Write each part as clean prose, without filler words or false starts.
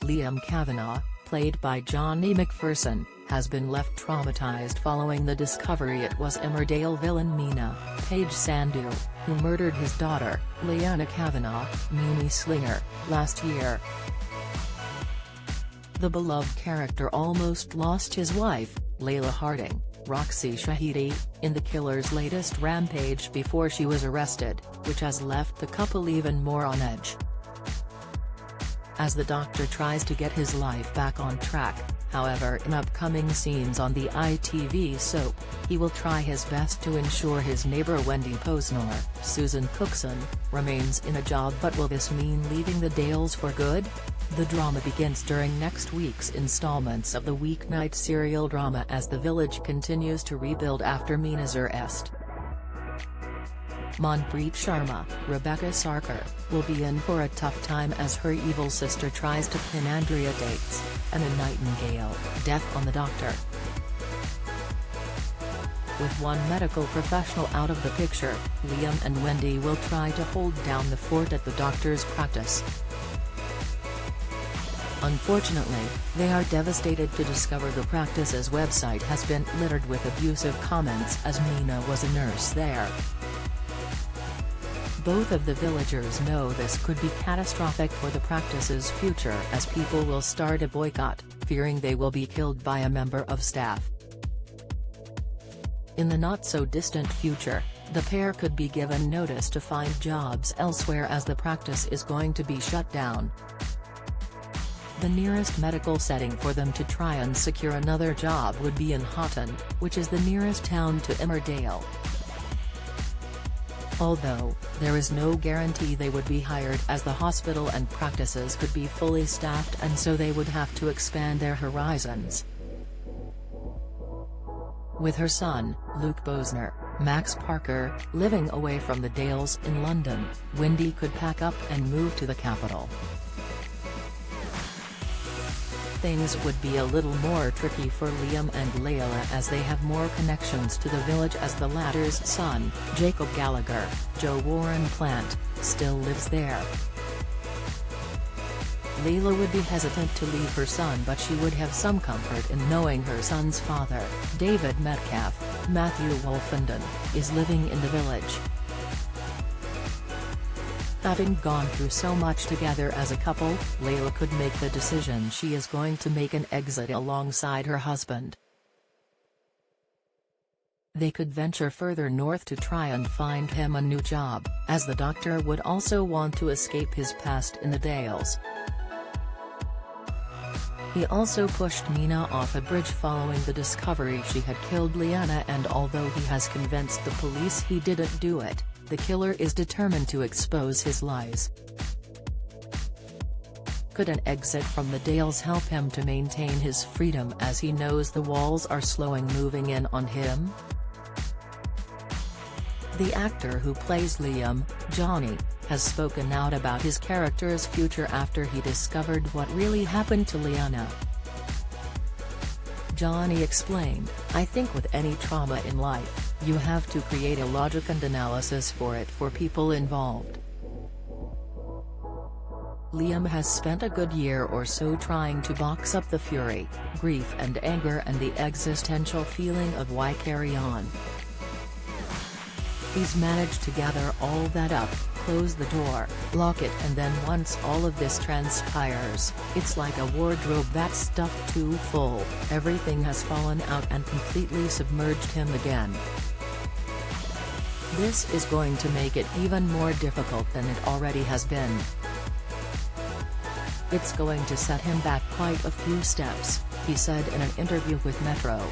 Liam Kavanagh, played by Johnny McPherson, has been left traumatized following the discovery it was Emmerdale villain Mina, Paige Sandhu, who murdered his daughter, Leanna Kavanagh, Mimi Slinger, last year. The beloved character almost lost his wife, Layla Harding, Roxy Shahidi, in the killer's latest rampage before she was arrested, which has left the couple even more on edge. As the Doctor tries to get his life back on track, however, in upcoming scenes on the ITV soap, he will try his best to ensure his neighbour Wendy Posner, Susan Cookson, remains in a job. But will this mean leaving the Dales for good? The drama begins during next week's installments of the weeknight serial drama as the village continues to rebuild after Mina's arrest. Manpreet Sharma, Rebecca Sarkar, will be in for a tough time as her evil sister tries to pin Andrea Dates, and a Nightingale, death on the Doctor. With one medical professional out of the picture, Liam and Wendy will try to hold down the fort at the Doctor's practice. Unfortunately, they are devastated to discover the practice's website has been littered with abusive comments as Mina was a nurse there. Both of the villagers know this could be catastrophic for the practice's future as people will start a boycott, fearing they will be killed by a member of staff. In the not-so-distant future, the pair could be given notice to find jobs elsewhere as the practice is going to be shut down. The nearest medical setting for them to try and secure another job would be in Houghton, which is the nearest town to Emmerdale. Although, there is no guarantee they would be hired as the hospital and practices could be fully staffed and so they would have to expand their horizons. With her son, Luke Posner, Max Parker, living away from the Dales in London, Wendy could pack up and move to the capital. Things would be a little more tricky for Liam and Layla as they have more connections to the village as the latter's son, Jacob Gallagher, Joe Warren Plant, still lives there. Layla would be hesitant to leave her son, but she would have some comfort in knowing her son's father, David Metcalf, Matthew Wolfenden, is living in the village. Having gone through so much together as a couple, Layla could make the decision she is going to make an exit alongside her husband. They could venture further north to try and find him a new job, as the Doctor would also want to escape his past in the Dales. He also pushed Mina off a bridge following the discovery she had killed Leanna, and although he has convinced the police he didn't do it, the killer is determined to expose his lies. Could an exit from the Dales help him to maintain his freedom as he knows the walls are slowly moving in on him? The actor who plays Liam, Johnny, has spoken out about his character's future after he discovered what really happened to Leanna. Johnny explained, "I think with any trauma in life, you have to create a logic and analysis for it for people involved." Liam has spent a good year or so trying to box up the fury, grief and anger and the existential feeling of why carry on. He's managed to gather all that up, close the door, lock it, and then once all of this transpires, it's like a wardrobe that's stuffed too full, everything has fallen out and completely submerged him again. This is going to make it even more difficult than it already has been. It's going to set him back quite a few steps, he said in an interview with Metro.co.uk.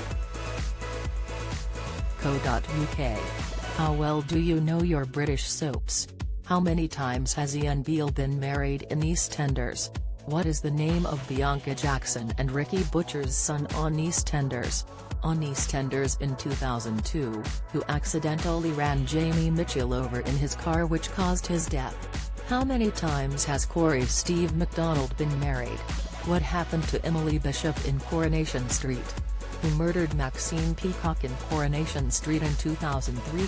How well do you know your British soaps? How many times has Ian Beale been married in EastEnders? What is the name of Bianca Jackson and Ricky Butcher's son on EastEnders? On EastEnders in 2002, who accidentally ran Jamie Mitchell over in his car which caused his death? How many times has Corey Steve MacDonald been married? What happened to Emily Bishop in Coronation Street? Who murdered Maxine Peacock in Coronation Street in 2003?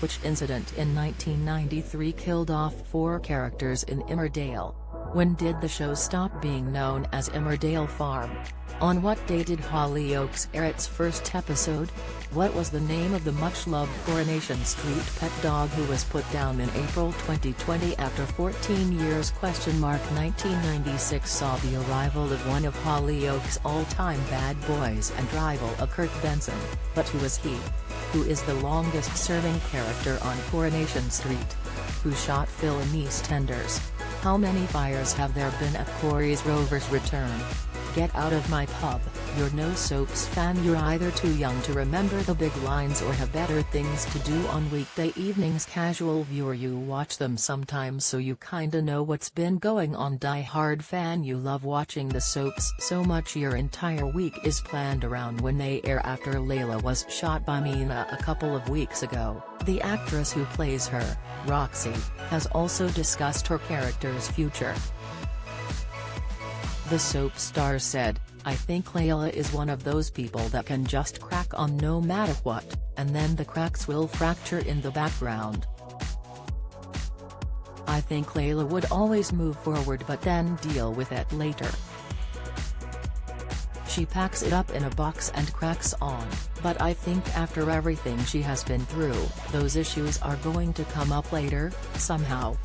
Which incident in 1993 killed off 4 characters in Emmerdale? When did the show stop being known as Emmerdale Farm? On what day did Hollyoaks air its first episode? What was the name of the much-loved Coronation Street pet dog who was put down in April 2020 after 14 years? 1996 saw the arrival of one of Hollyoaks' all-time bad boys and rival of Kurt Benson, but who is he? Who is the longest-serving character on Coronation Street? Who shot Phil in EastEnders? How many fires have there been at Corey's Rover's return? Get out of my pub, you're no soaps fan. You're either too young to remember the big lines or have better things to do on weekday evenings. Casual viewer, you watch them sometimes so you kinda know what's been going on. Die-hard fan, you love watching the soaps so much your entire week is planned around when they air. After Layla was shot by Mina a couple of weeks ago, the actress who plays her, Roxy, has also discussed her character's future. The soap star said, "I think Layla is one of those people that can just crack on no matter what, and then the cracks will fracture in the background. I think Layla would always move forward but then deal with it later. She packs it up in a box and cracks on, but I think after everything she has been through, those issues are going to come up later, somehow.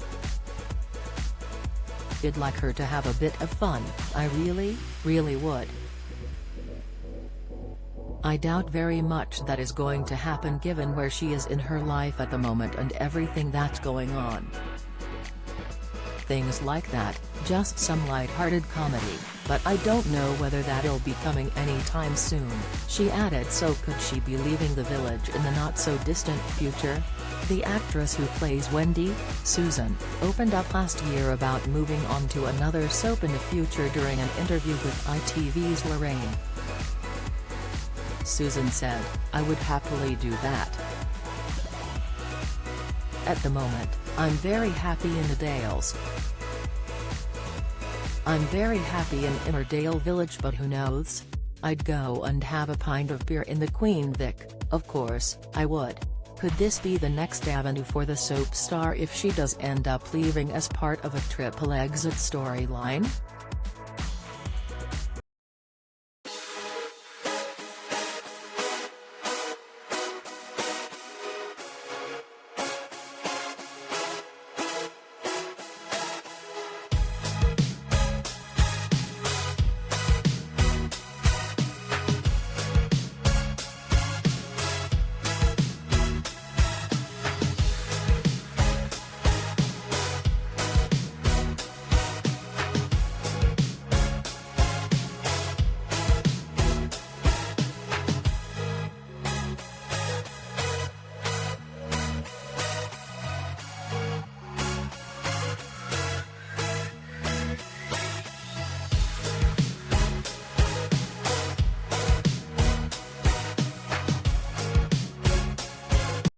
I'd like her to have a bit of fun, I really would. I doubt very much that is going to happen given where she is in her life at the moment and everything that's going on. Things like that, just some light-hearted comedy, but I don't know whether that'll be coming anytime soon," she added. So could she be leaving the village in the not-so-distant future? The actress who plays Wendy, Susan, opened up last year about moving on to another soap in the future during an interview with ITV's Lorraine. Susan said, "I would happily do that. At the moment, I'm very happy in the Dales. I'm very happy in Emmerdale Village, but who knows? I'd go and have a pint of beer in the Queen Vic, of course, I would." Could this be the next avenue for the soap star if she does end up leaving as part of a triple exit storyline?